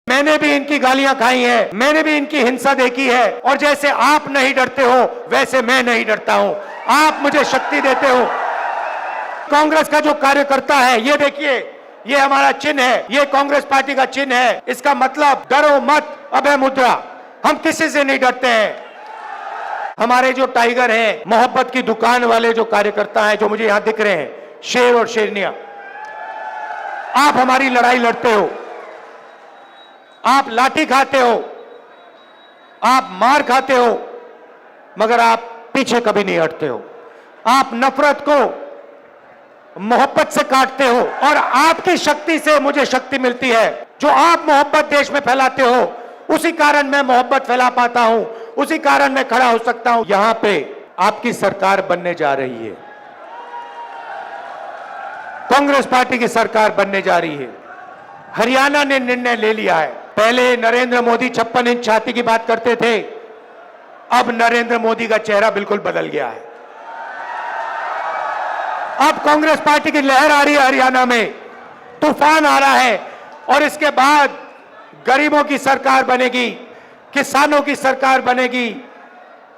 मैंने भी इनकी गालियां खाई है, मैंने भी इनकी हिंसा देखी है, और जैसे आप नहीं डरते हो वैसे मैं नहीं डरता हूं। आप मुझे शक्ति देते हो। कांग्रेस का जो कार्यकर्ता है, ये देखिए, ये हमारा चिन्ह है, ये कांग्रेस पार्टी का चिन्ह है। इसका मतलब डरो मत, अभय मुद्रा। हम किसी से नहीं डरते हैं। हमारे जो टाइगर हैं, मोहब्बत की दुकान वाले जो कार्यकर्ता हैं, जो मुझे यहां दिख रहे हैं, शेर और शेरनिया, आप हमारी लड़ाई लड़ते हो, आप लाठी खाते हो, आप मार खाते हो, मगर आप पीछे कभी नहीं हटते हो। आप नफरत को मोहब्बत से काटते हो, और आपकी शक्ति से मुझे शक्ति मिलती है। जो आप मोहब्बत देश में फैलाते हो, उसी कारण मैं मोहब्बत फैला पाता हूं, उसी कारण मैं खड़ा हो सकता हूं। यहां पे आपकी सरकार बनने जा रही है, कांग्रेस पार्टी की सरकार बनने जा रही है। हरियाणा ने निर्णय ले लिया है। पहले नरेंद्र मोदी 56 इंच छाती की बात करते थे, अब नरेंद्र मोदी का चेहरा बिल्कुल बदल गया है। अब कांग्रेस पार्टी की लहर आ रही है हरियाणा में, तूफान आ रहा है, और इसके बाद गरीबों की सरकार बनेगी, किसानों की सरकार बनेगी,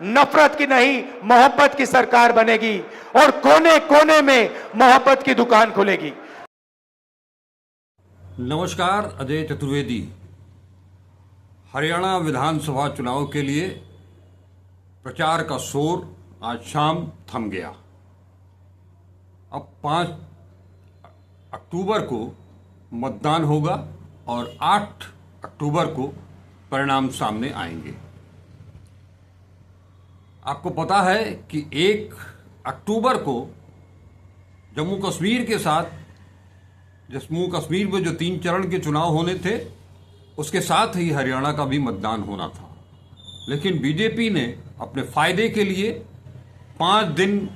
नफरत की नहीं मोहब्बत की सरकार बनेगी, और कोने कोने में मोहब्बत की दुकान खुलेगी। नमस्कार, अजय चतुर्वेदी। हरियाणा विधानसभा चुनाव के लिए प्रचार का शोर आज शाम थम गया। अब 5 अक्टूबर को मतदान होगा और 8 अक्टूबर को परिणाम सामने आएंगे। आपको पता है कि 1 अक्टूबर को जम्मू कश्मीर के साथ, जम्मू कश्मीर में जो 3 चरण के चुनाव होने थे, उसके साथ ही हरियाणा का भी मतदान होना था। लेकिन बीजेपी ने अपने फायदे के लिए 5 दिन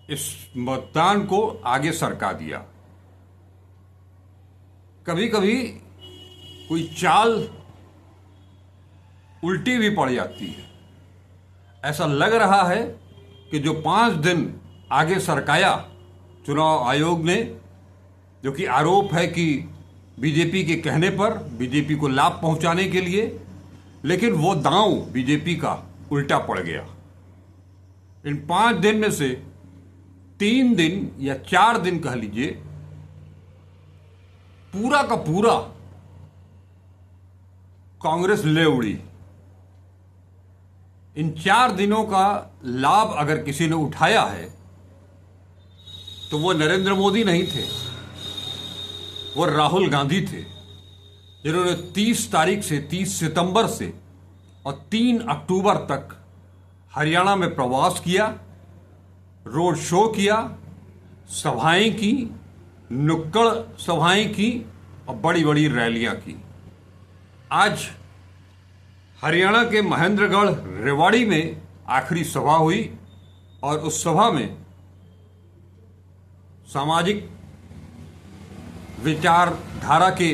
इस मतदान को आगे सरका दिया। कभी कभी कोई चाल उल्टी भी पड़ जाती है। ऐसा लग रहा है कि जो 5 दिन आगे सरकाया चुनाव आयोग ने, जो कि आरोप है कि बीजेपी के कहने पर, बीजेपी को लाभ पहुंचाने के लिए, लेकिन वो दांव बीजेपी का उल्टा पड़ गया। इन 5 दिन में से 3 दिन या 4 दिन कह लीजिए, पूरा का पूरा कांग्रेस ले उड़ी। इन 4 दिनों का लाभ अगर किसी ने उठाया है तो वो नरेंद्र मोदी नहीं थे, वो राहुल गांधी थे, जिन्होंने 30 तारीख से 30 सितंबर से और 3 अक्टूबर तक हरियाणा में प्रवास किया, रोड शो किया, सभाएं की, नुक्कड़ सभाएं की और बड़ी बड़ी रैलियां की। आज हरियाणा के महेंद्रगढ़ रेवाड़ी में आखिरी सभा हुई, और उस सभा में सामाजिक विचारधारा के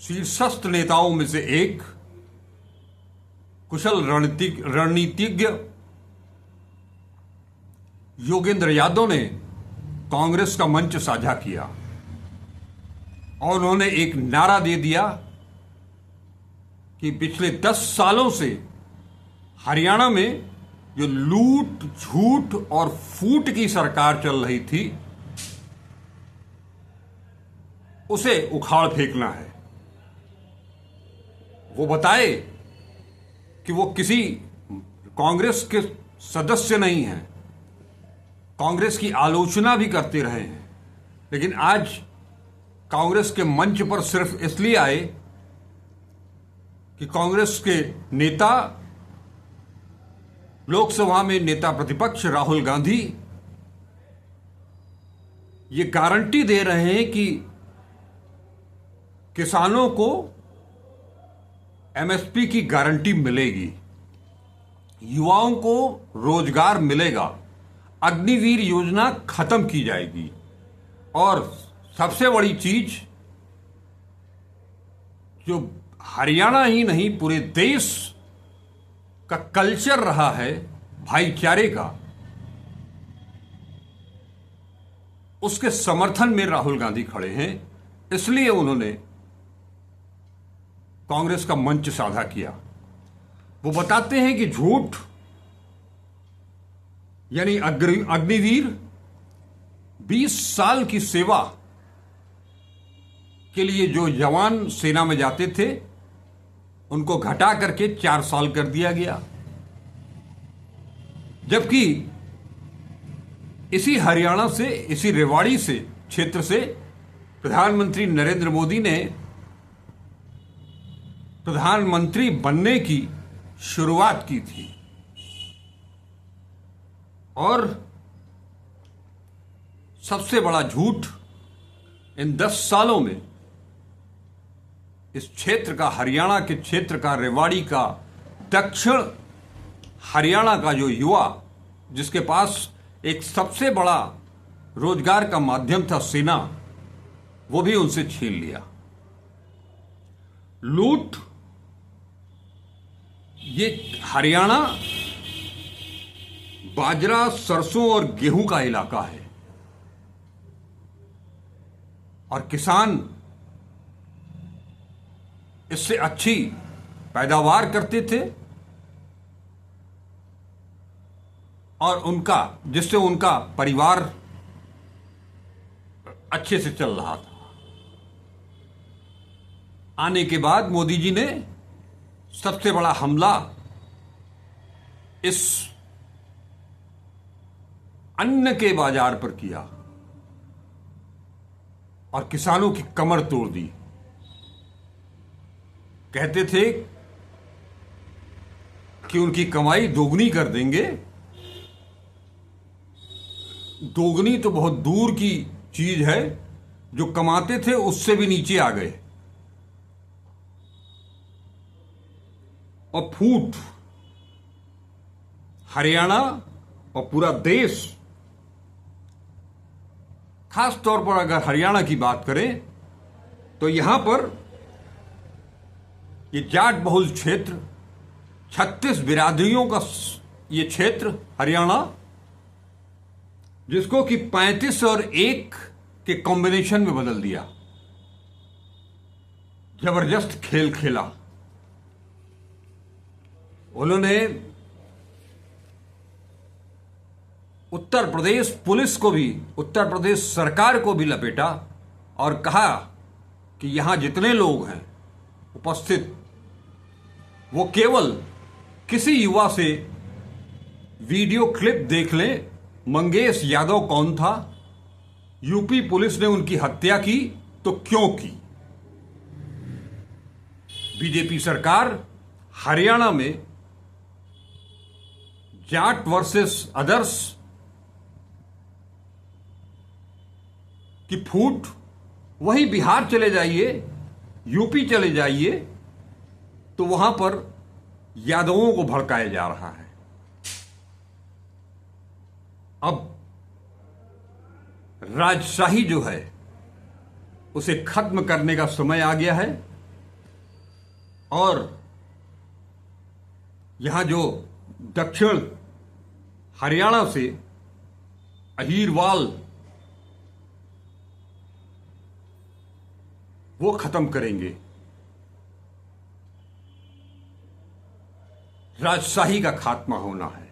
शीर्षस्थ नेताओं में से एक कुशल रणनीतिज्ञ योगेंद्र यादव ने कांग्रेस का मंच साझा किया, और उन्होंने एक नारा दे दिया कि पिछले 10 सालों से हरियाणा में जो लूट, झूठ और फूट की सरकार चल रही थी, उसे उखाड़ फेंकना है। वो बताए कि वो किसी कांग्रेस के सदस्य नहीं हैं, कांग्रेस की आलोचना भी करते रहे हैं, लेकिन आज कांग्रेस के मंच पर सिर्फ इसलिए आए कि कांग्रेस के नेता, लोकसभा में नेता प्रतिपक्ष राहुल गांधी ये गारंटी दे रहे हैं कि किसानों को एमएसपी की गारंटी मिलेगी, युवाओं को रोजगार मिलेगा, अग्निवीर योजना खत्म की जाएगी, और सबसे बड़ी चीज जो हरियाणा ही नहीं पूरे देश का कल्चर रहा है भाईचारे का, उसके समर्थन में राहुल गांधी खड़े हैं। इसलिए उन्होंने कांग्रेस का मंच साझा किया। वो बताते हैं कि झूठ यानी अग्निवीर 20 साल की सेवा के लिए जो जवान सेना में जाते थे उनको घटा करके 4 साल कर दिया गया, जबकि इसी हरियाणा से, इसी रेवाड़ी से क्षेत्र से प्रधानमंत्री नरेंद्र मोदी ने प्रधानमंत्री बनने की शुरुआत की थी। और सबसे बड़ा झूठ इन 10 सालों में इस क्षेत्र का, हरियाणा के क्षेत्र का, रेवाड़ी का, दक्षिण हरियाणा का जो युवा, जिसके पास एक सबसे बड़ा रोजगार का माध्यम था सेना, वो भी उनसे छीन लिया। लूट, ये हरियाणा बाजरा, सरसों और गेहूं का इलाका है और किसान इससे अच्छी पैदावार करते थे और जिससे उनका परिवार अच्छे से चल रहा था। आने के बाद मोदी जी ने सबसे बड़ा हमला इस अन्न के बाजार पर किया और किसानों की कमर तोड़ दी। कहते थे कि उनकी कमाई दोगुनी कर देंगे। दोगुनी तो बहुत दूर की चीज है, जो कमाते थे उससे भी नीचे आ गए। और फूट हरियाणा और पूरा देश, खास तौर पर अगर हरियाणा की बात करें तो यहां पर ये जाट बहुल क्षेत्र, 36 बिरादरियों का ये क्षेत्र हरियाणा, जिसको कि 35 और 1 के कॉम्बिनेशन में बदल दिया। जबरदस्त खेल खेला उन्होंने। उत्तर प्रदेश पुलिस को भी, उत्तर प्रदेश सरकार को भी लपेटा और कहा कि यहां जितने लोग हैं उपस्थित, वो केवल किसी युवा से वीडियो क्लिप देख लें, मंगेश यादव कौन था, यूपी पुलिस ने उनकी हत्या की तो क्यों की। बीजेपी सरकार हरियाणा में जाट वर्सेस अदर्स की फूट, वहीं बिहार चले जाइए, यूपी चले जाइए, तो वहां पर यादवों को भड़काया जा रहा है। अब राजशाही जो है उसे खत्म करने का समय आ गया है और यहां जो दक्षिण हरियाणा से अहीरवाल, वो खत्म करेंगे। राजशाही का खात्मा होना है।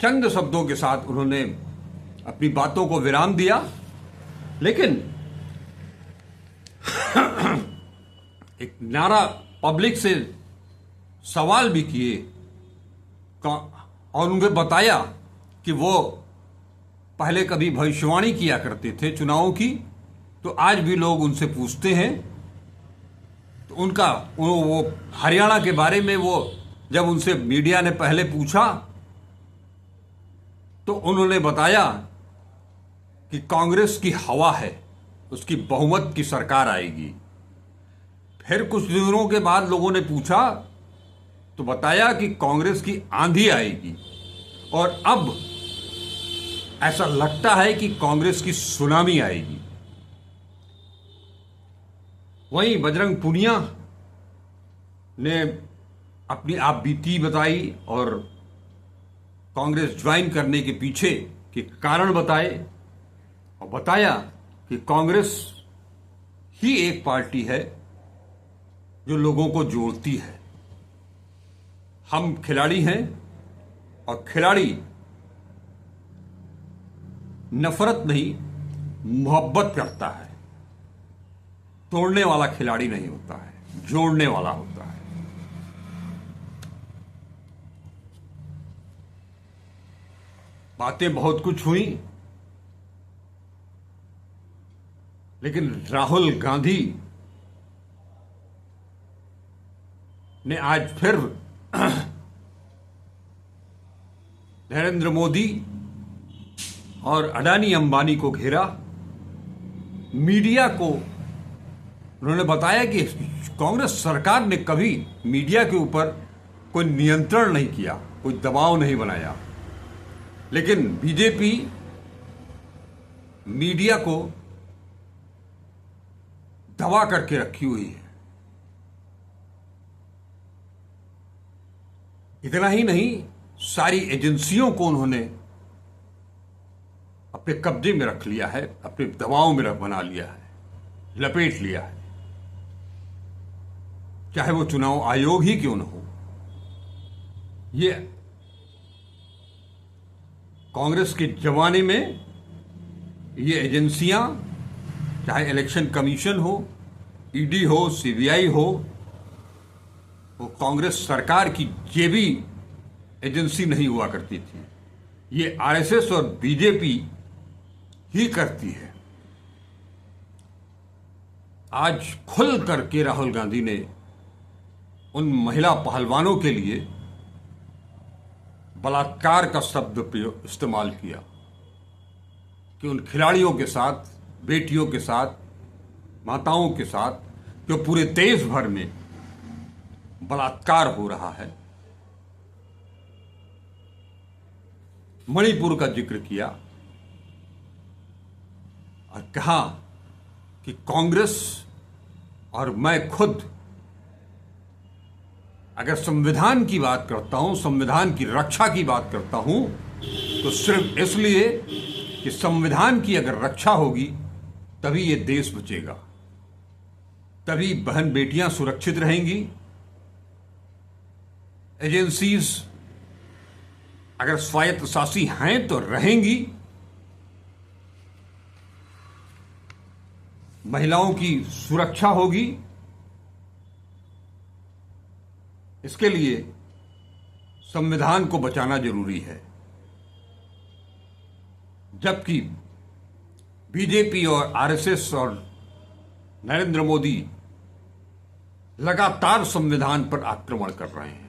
चंद शब्दों के साथ उन्होंने अपनी बातों को विराम दिया, लेकिन एक नारा पब्लिक से सवाल भी किए और उन्हें बताया कि वो पहले कभी भविष्यवाणी किया करते थे चुनावों की, तो आज भी लोग उनसे पूछते हैं। तो वो हरियाणा के बारे में वो जब उनसे मीडिया ने पहले पूछा तो उन्होंने बताया कि कांग्रेस की हवा है, उसकी बहुमत की सरकार आएगी। फिर कुछ दिनों के बाद लोगों ने पूछा तो बताया कि कांग्रेस की आंधी आएगी और अब ऐसा लगता है कि कांग्रेस की सुनामी आएगी। वहीं बजरंग पुनिया ने अपनी आप बीती बताई और कांग्रेस ज्वाइन करने के पीछे के कारण बताए और बताया कि कांग्रेस ही एक पार्टी है जो लोगों को जोड़ती है। हम खिलाड़ी हैं और खिलाड़ी नफरत नहीं, मोहब्बत करता है। तोड़ने वाला खिलाड़ी नहीं होता है, जोड़ने वाला होता है। बातें बहुत कुछ हुई, लेकिन राहुल गांधी ने आज फिर नरेंद्र मोदी और अडानी अंबानी को घेरा। मीडिया को उन्होंने बताया कि कांग्रेस सरकार ने कभी मीडिया के ऊपर कोई नियंत्रण नहीं किया, कोई दबाव नहीं बनाया, लेकिन बीजेपी मीडिया को दबा करके रखी हुई है। इतना ही नहीं, सारी एजेंसियों को उन्होंने अपने कब्जे में रख लिया है, अपने दबाव में बना लिया है, लपेट लिया है। चाहे वो चुनाव आयोग ही क्यों न हो। ये कांग्रेस के जमाने में ये एजेंसियां, चाहे इलेक्शन कमीशन हो, ईडी हो, सीबीआई हो, वो कांग्रेस सरकार की जेबी एजेंसी नहीं हुआ करती थी। ये आरएसएस और बीजेपी ही करती है। आज खुल करके राहुल गांधी ने उन महिला पहलवानों के लिए बलात्कार का शब्द इस्तेमाल किया कि उन खिलाड़ियों के साथ, बेटियों के साथ, माताओं के साथ जो पूरे देश भर में बलात्कार हो रहा है। मणिपुर का जिक्र किया और कहा कि कांग्रेस और मैं खुद अगर संविधान की बात करता हूं, संविधान की रक्षा की बात करता हूं, तो सिर्फ इसलिए कि संविधान की अगर रक्षा होगी तभी ये देश बचेगा, तभी बहन बेटियां सुरक्षित रहेंगी, एजेंसीज अगर स्वायत्त शासी हैं तो रहेंगी, महिलाओं की सुरक्षा होगी। इसके लिए संविधान को बचाना जरूरी है। जबकि बीजेपी और आरएसएस और नरेंद्र मोदी लगातार संविधान पर आक्रमण कर रहे हैं।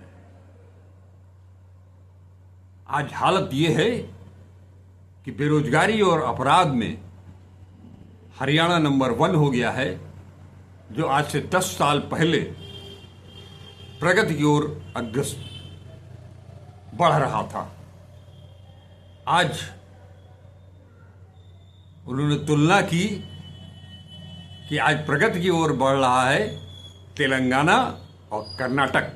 आज हालत यह है कि बेरोजगारी और अपराध में हरियाणा नंबर 1 हो गया है, जो आज से 10 साल पहले प्रगति की ओर अग्रसर बढ़ रहा था। आज उन्होंने तुलना की कि आज प्रगति की ओर बढ़ रहा है तेलंगाना और कर्नाटक,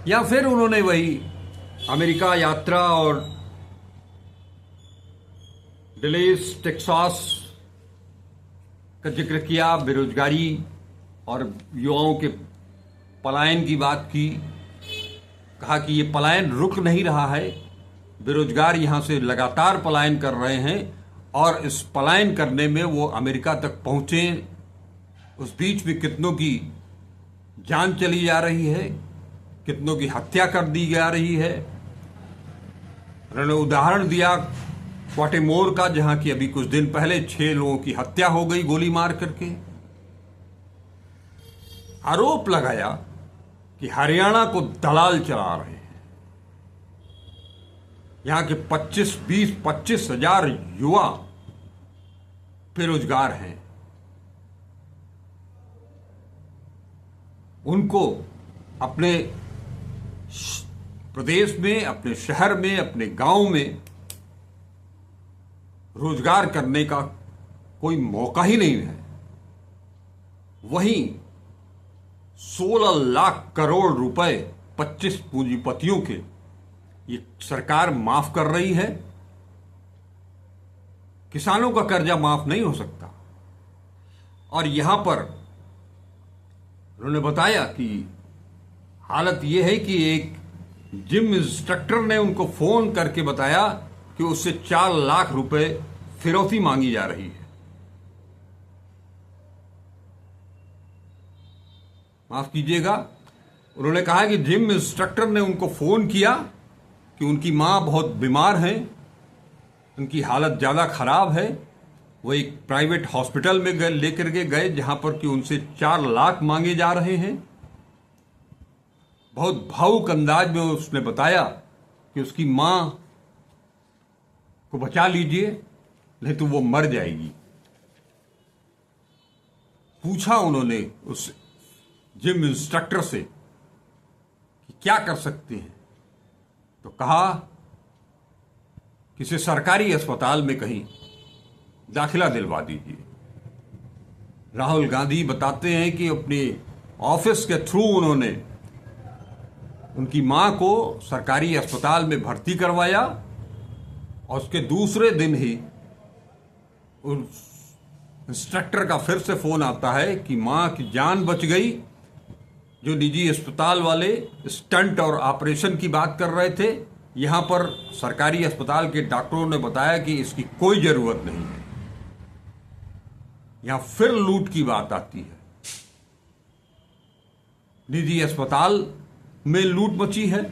या फिर उन्होंने वही अमेरिका यात्रा और डलेस टेक्सास का जिक्र किया, बेरोजगारी और युवाओं के पलायन की बात की। कहा कि ये पलायन रुक नहीं रहा है, बेरोजगार यहां से लगातार पलायन कर रहे हैं और इस पलायन करने में वो अमेरिका तक पहुंचे। उस बीच में कितनों की जान चली जा रही है, कितनों की हत्या कर दी जा रही है। उन्होंने उदाहरण दिया क्वाटेमोर का, जहां की अभी कुछ दिन पहले 6 लोगों की हत्या हो गई गोली मार करके। आरोप लगाया कि हरियाणा को दलाल चला रहे हैं। यहां के 25 हजार युवा बेरोजगार हैं। उनको अपने प्रदेश में, अपने शहर में, अपने गांव में रोजगार करने का कोई मौका ही नहीं है। वहीं 16 लाख करोड़ रुपए 25 पूंजीपतियों के ये सरकार माफ कर रही है। किसानों का कर्जा माफ नहीं हो सकता, और यहां पर उन्होंने बताया कि हालत यह है कि एक जिम इंस्ट्रक्टर ने उनको फोन करके बताया कि उससे 4 लाख रुपए फिरौती मांगी जा रही है। माफ कीजिएगा, उन्होंने कहा कि जिम इंस्ट्रक्टर ने उनको फोन किया कि उनकी मां बहुत बीमार हैं, उनकी हालत ज्यादा खराब है, वो एक प्राइवेट हॉस्पिटल में लेकर के गए जहां पर कि उनसे 4 लाख मांगे जा रहे हैं। बहुत भावुक अंदाज में उसने बताया कि उसकी मां को बचा लीजिए, नहीं तो वो मर जाएगी। पूछा उन्होंने उस जिम इंस्ट्रक्टर से कि क्या कर सकते हैं, तो कहा कि इसे सरकारी अस्पताल में कहीं दाखिला दिलवा दीजिए। राहुल गांधी बताते हैं कि अपने ऑफिस के थ्रू उन्होंने उनकी मां को सरकारी अस्पताल में भर्ती करवाया और उसके दूसरे दिन ही उस इंस्ट्रक्टर का फिर से फोन आता है कि मां की जान बच गई। जो निजी अस्पताल वाले स्टंट और ऑपरेशन की बात कर रहे थे, यहां पर सरकारी अस्पताल के डॉक्टरों ने बताया कि इसकी कोई जरूरत नहीं है। यहां फिर लूट की बात आती है। निजी अस्पताल में लूट मची है,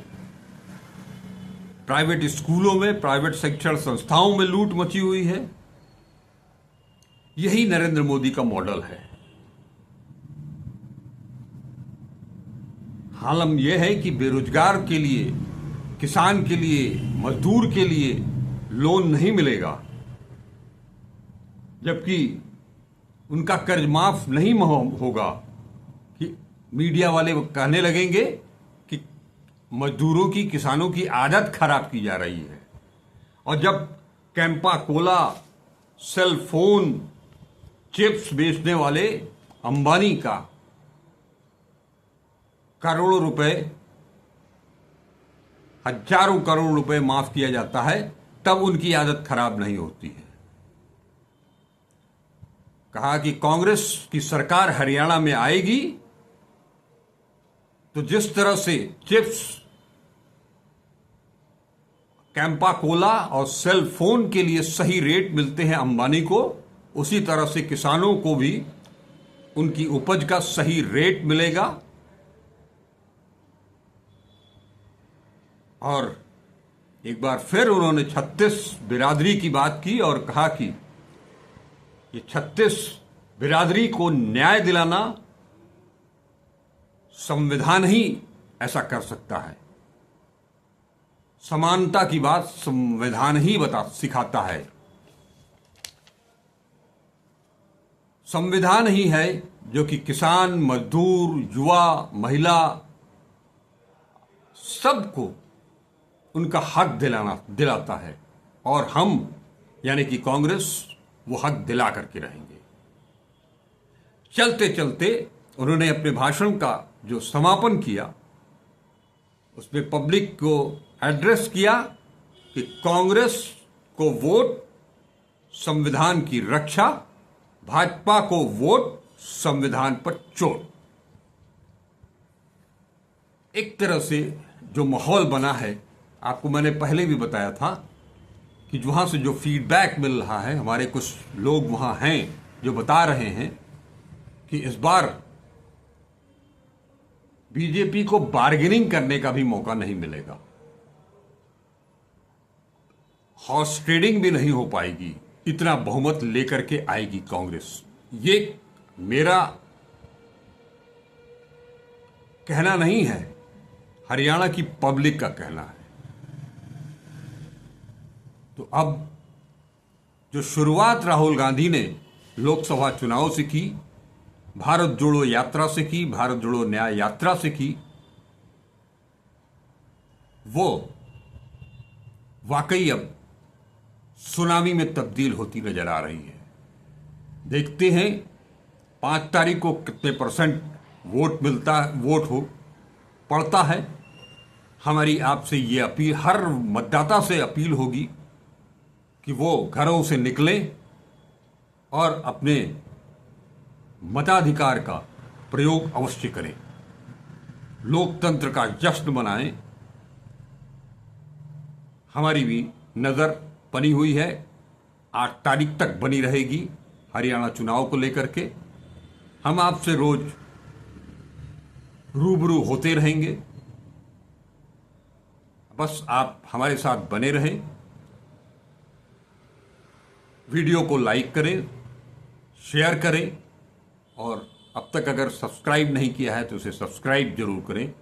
प्राइवेट स्कूलों में, प्राइवेट शिक्षण संस्थाओं में लूट मची हुई है। यही नरेंद्र मोदी का मॉडल है। हालम यह है कि बेरोजगार के लिए, किसान के लिए, मजदूर के लिए लोन नहीं मिलेगा, जबकि उनका कर्ज माफ नहीं होगा। कि मीडिया वाले कहने लगेंगे कि मजदूरों की, किसानों की आदत खराब की जा रही है। और जब Campa Cola, cell phone, chips बेचने वाले अंबानी का करोड़ों रुपए, हजारों करोड़ रुपए माफ किया जाता है, तब उनकी आदत खराब नहीं होती है। कहा कि कांग्रेस की सरकार हरियाणा में आएगी तो जिस तरह से चिप्स, कैंपा कोला और सेल फोन के लिए सही रेट मिलते हैं अंबानी को, उसी तरह से किसानों को भी उनकी उपज का सही रेट मिलेगा। और एक बार फिर उन्होंने 36 बिरादरी की बात की और कहा कि ये 36 बिरादरी को न्याय दिलाना संविधान ही ऐसा कर सकता है। समानता की बात संविधान ही सिखाता है। संविधान ही है जो कि किसान, मजदूर, युवा, महिला सबको उनका हक दिलाता है। और हम यानी कि कांग्रेस वो हक दिला करके रहेंगे। चलते चलते उन्होंने अपने भाषण का जो समापन किया, उसमें पब्लिक को एड्रेस किया कि कांग्रेस को वोट संविधान की रक्षा, भाजपा को वोट संविधान पर चोट। एक तरह से जो माहौल बना है, आपको मैंने पहले भी बताया था कि वहां से जो फीडबैक मिल रहा है, हमारे कुछ लोग वहां हैं जो बता रहे हैं कि इस बार बीजेपी को बार्गेनिंग करने का भी मौका नहीं मिलेगा, हॉर्स ट्रेडिंग भी नहीं हो पाएगी, इतना बहुमत लेकर के आएगी कांग्रेस। ये मेरा कहना नहीं है, हरियाणा की पब्लिक का कहना है। तो अब जो शुरुआत राहुल गांधी ने लोकसभा चुनाव से की, भारत जोड़ो यात्रा से की, भारत जोड़ो न्याय यात्रा से की, वो वाकई अब सुनामी में तब्दील होती नजर आ रही है। देखते हैं 5 तारीख को कितने परसेंट वोट पड़ता है। हमारी आपसे ये अपील, हर मतदाता से अपील होगी कि वो घरों से निकलें और अपने मताधिकार का प्रयोग अवश्य करें, लोकतंत्र का जश्न मनाएं। हमारी भी नज़र बनी हुई है, 8 तारीख तक बनी रहेगी हरियाणा चुनाव को लेकर के। हम आपसे रोज रूबरू होते रहेंगे, बस आप हमारे साथ बने रहें। वीडियो को लाइक करें, शेयर करें और अब तक अगर सब्सक्राइब नहीं किया है तो उसे सब्सक्राइब जरूर करें।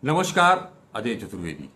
नमस्कार, अजय चतुर्वेदी।